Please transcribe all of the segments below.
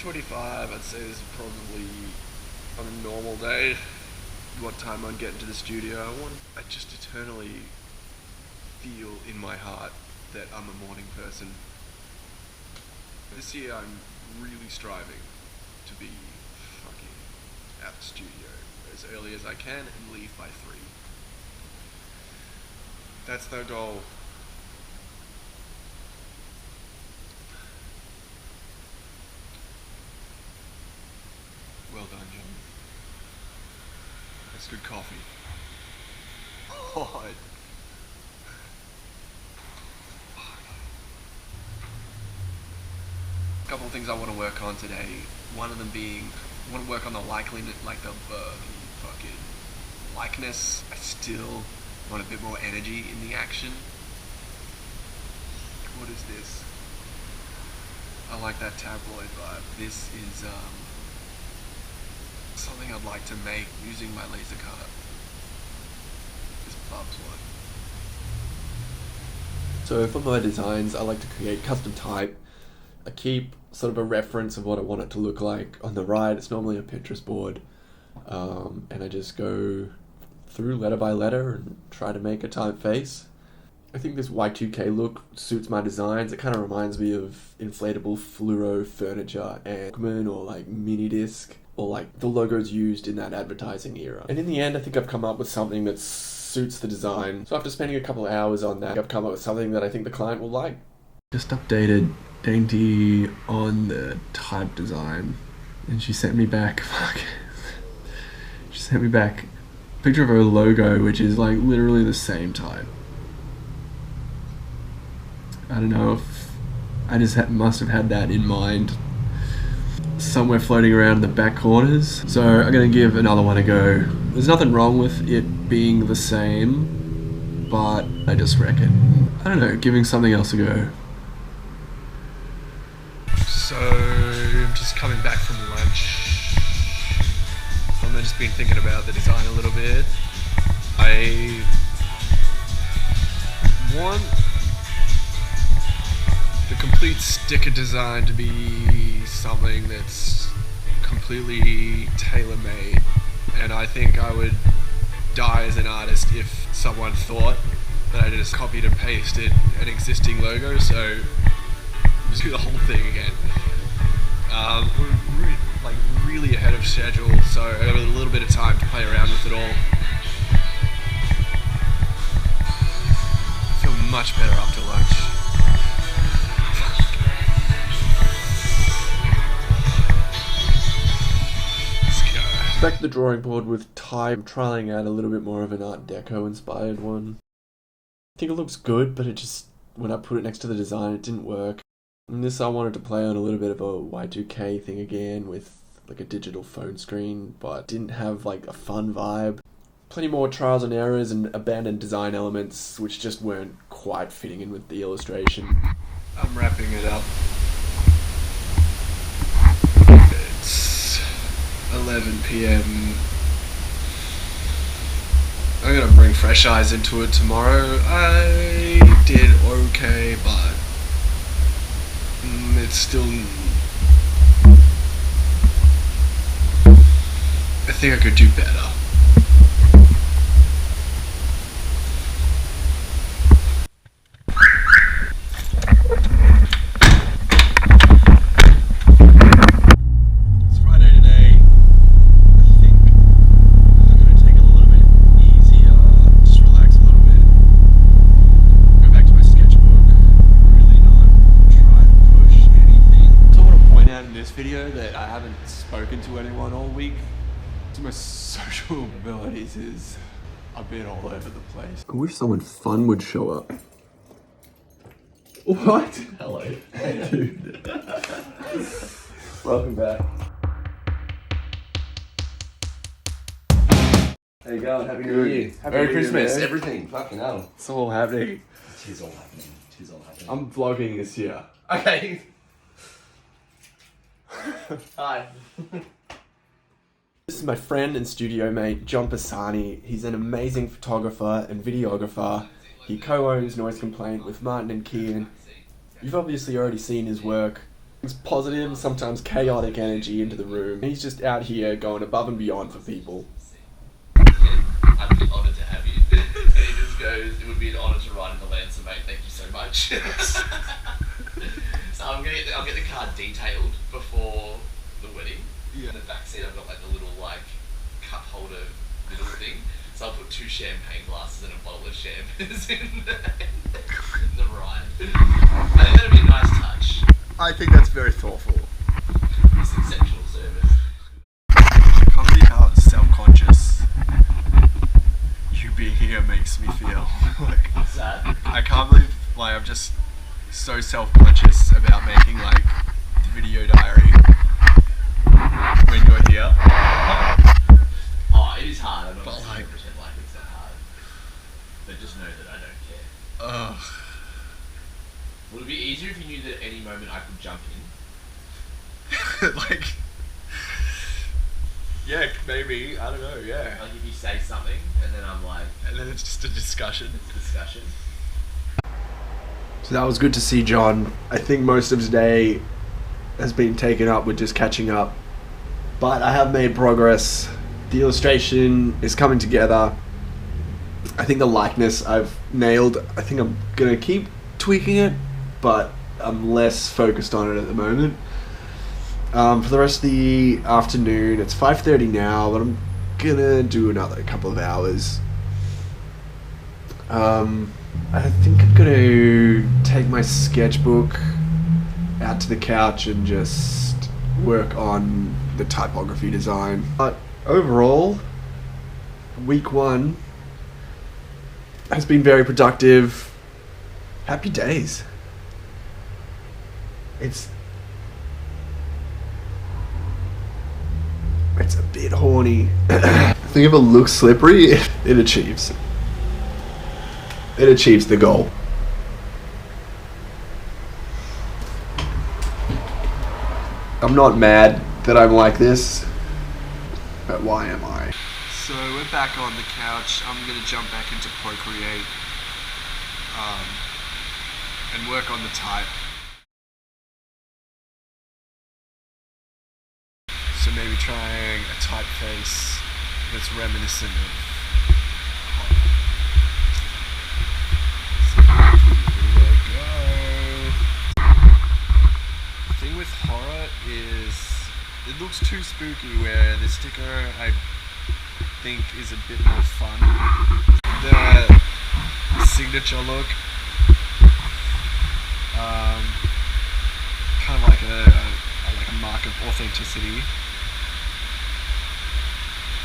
8:25, I'd say this is probably on a normal day what time I'd get into the studio. I just eternally feel in my heart that I'm a morning person. This year I'm really striving to be fucking at the studio as early as I can and leave by 3. That's the goal. Well done, John. That's good coffee. Oh, a couple of things I want to work on today. One of them being, I want to work on the likeliness, like the fucking likeness. I still want a bit more energy in the action. What is this? I like that tabloid vibe. This is something I'd like to make using my laser cutter. This Bubs one. So for my designs, I like to create custom type. I keep sort of a reference of what I want it to look like. On the right, it's normally a Pinterest board. And I just go through letter by letter and try to make a typeface. I think this Y2K look suits my designs. It kind of reminds me of inflatable fluoro furniture and Walkman or like mini disc or like the logos used in that advertising era. And in the end, I think I've come up with something that suits the design. So after spending a couple of hours on that, I've come up with something that I think the client will like. Just updated Dainty on the type design, and she sent me back, she sent me back a picture of her logo, which is like literally the same type. I don't know if I just must have had that in mind somewhere floating around in the back corners. So I'm gonna give another one a go. There's nothing wrong with it being the same, but I just reckon, I don't know, giving something else a go. So I'm just coming back from lunch. I've just been thinking about the design a little bit. I want the complete sticker design to be something that's completely tailor-made, and I think I would die as an artist if someone thought that I just copied and pasted an existing logo, so just do the whole thing again. We're really ahead of schedule, so I have a little bit of time to play around with it all. I feel much better after lunch. Let's go. Back to the drawing board with type. I'm trying out a little bit more of an Art Deco inspired one. I think it looks good, but it just, when I put it next to the design, it didn't work. And this I wanted to play on a little bit of a Y2K thing again with like a digital phone screen, but didn't have like a fun vibe. Plenty more trials and errors and abandoned design elements which just weren't quite fitting in with the illustration. I'm wrapping it up. It's 11 PM. I'm gonna bring fresh eyes into it tomorrow. I did okay, but it's still, I think I could do better. It's Friday today. I think I'm going to take it a little bit easier, just relax a little bit, go back to my sketchbook, really not try to push anything. So I want to point out in this video that I haven't spoken to anyone all week. So my social abilities is a bit all over the place. I wish someone fun would show up. What? Hello. Hey, dude. Welcome back. How you going? Happy New Year. Merry Christmas, everything. Fucking hell. It's all happening. Tis all happening. Tis all happening. I'm vlogging this year. Okay. Hi. This is my friend and studio mate, Jon Pisani. He's an amazing photographer and videographer. He co-owns Noise Complaint with Martin and Kian. You've obviously already seen his work. It's positive, sometimes chaotic energy into the room. He's just out here going above and beyond for people. I'd be honoured to have you. And he just goes, it would be an honour to ride in the Lancer, mate. Thank you so much. So I'll get the car detailed before the wedding. Yeah. In the back seat, I've got like the little like cup holder little thing. So I'll put 2 champagne glasses and a bottle of champagne in the ride. I think that'd be a nice touch. I think that's very thoughtful. It's exceptional service. I can't believe how self-conscious you being here makes me feel. Like, What's that? I can't believe, like, I'm just so self-conscious about making, like, the video diary when you're here. Oh, it is hard. I'm not But, going to like- pretend like it's not hard. But just know that I don't care. Ugh. Would it be easier if you knew that at any moment I could jump in? Like, yeah, maybe, I don't know, yeah. Like if you say something and then I'm like, And then it's just a discussion. discussion. So that was good to see John. I think most of today has been taken up with just catching up. But I have made progress. The illustration is coming together. I think the likeness I've nailed. I think I'm going to keep tweaking it, but I'm less focused on it at the moment. For the rest of the afternoon, it's 5:30 now, but I'm going to do another couple of hours. I think I'm going to take my sketchbook out to the couch and just work on the typography design. But overall, week 1 has been very productive. Happy days. It's a bit horny. I think if it looks slippery, it achieves. It achieves the goal. I'm not mad that I'm like this, but why am I? So we're back on the couch. I'm going to jump back into Procreate and work on the type. So maybe trying a typeface that's reminiscent of horror. So here we go. The thing with horror is it looks too spooky, where the sticker I think is a bit more fun. The signature look, kind of like a mark of authenticity.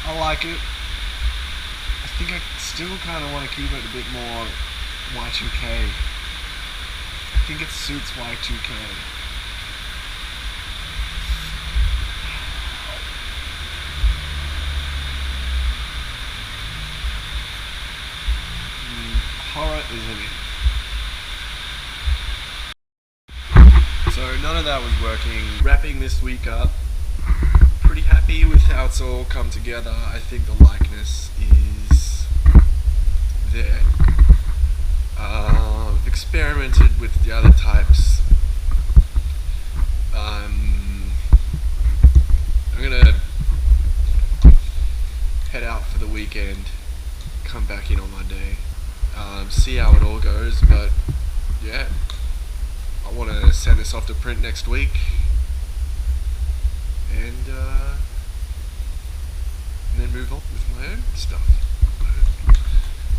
I like it. I think I still kind of want to keep it a bit more Y2K. I think it suits Y2K. Horror isn't it? So none of that was working. Wrapping this week up. Pretty happy with how it's all come together. I think the likeness is there. I've experimented with the other types. I'm gonna head out for the weekend, come back in on Monday, see how it all goes, but yeah, I want to send this off to print next week, and then move on with my own stuff.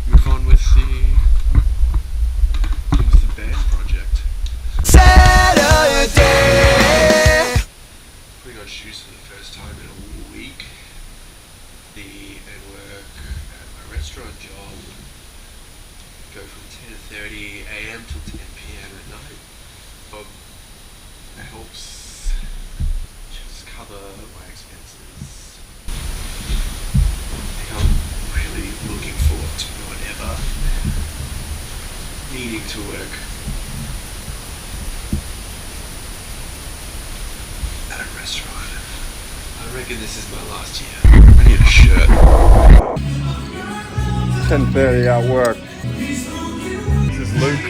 Move on with the band project. Saturday. Putting on shoes for the first time in a week. And work at my restaurant job. Go from 10:30 a.m. till 10 p.m. at night. It helps just cover my expenses. I think I'm really looking forward to not ever needing to work at a restaurant. I reckon this is my last year. I need a shirt. 10:30 at work. This is Luke.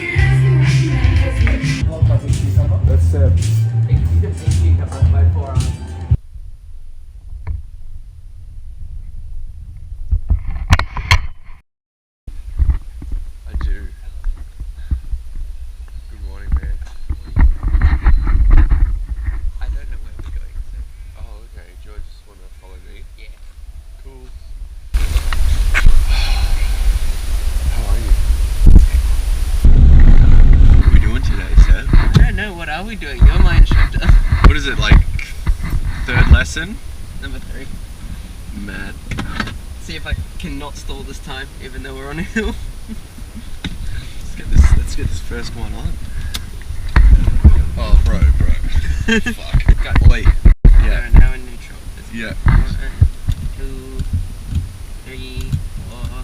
That's it. we doing? You're my instructor. What is it, like, third lesson? Number 3. Mad. See if I can not stall this time, even though we're on a hill. Let's get this first one on. Oh, bro. Fuck. Go. Wait. Yeah. Now in neutral. Yeah. 1, 2, 3, 4,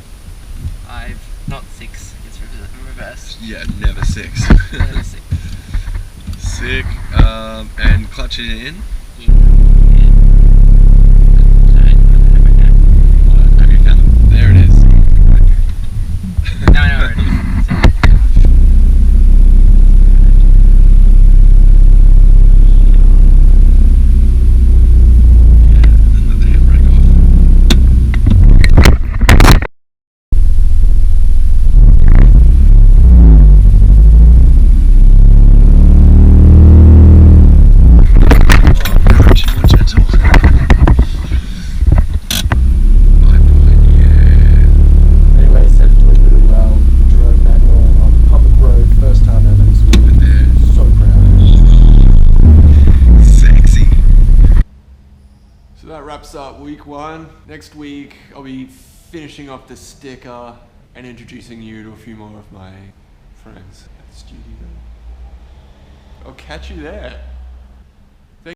5. Not 6. It's reversed. Yeah, never 6. Never 6. Sick. And clutch it in. Have you found it? There it is. Now I know where it is. Then let the handbrake off. Oh, much more gentle. My boy, yeah. Anyway, said doing really well. Drove manual on public road, first time ever this week. Over there. So proud. Sexy. So that wraps up week 1. Next week, I'll be finishing off the sticker and introducing you to a few more of my friends at the studio. I'll catch you there.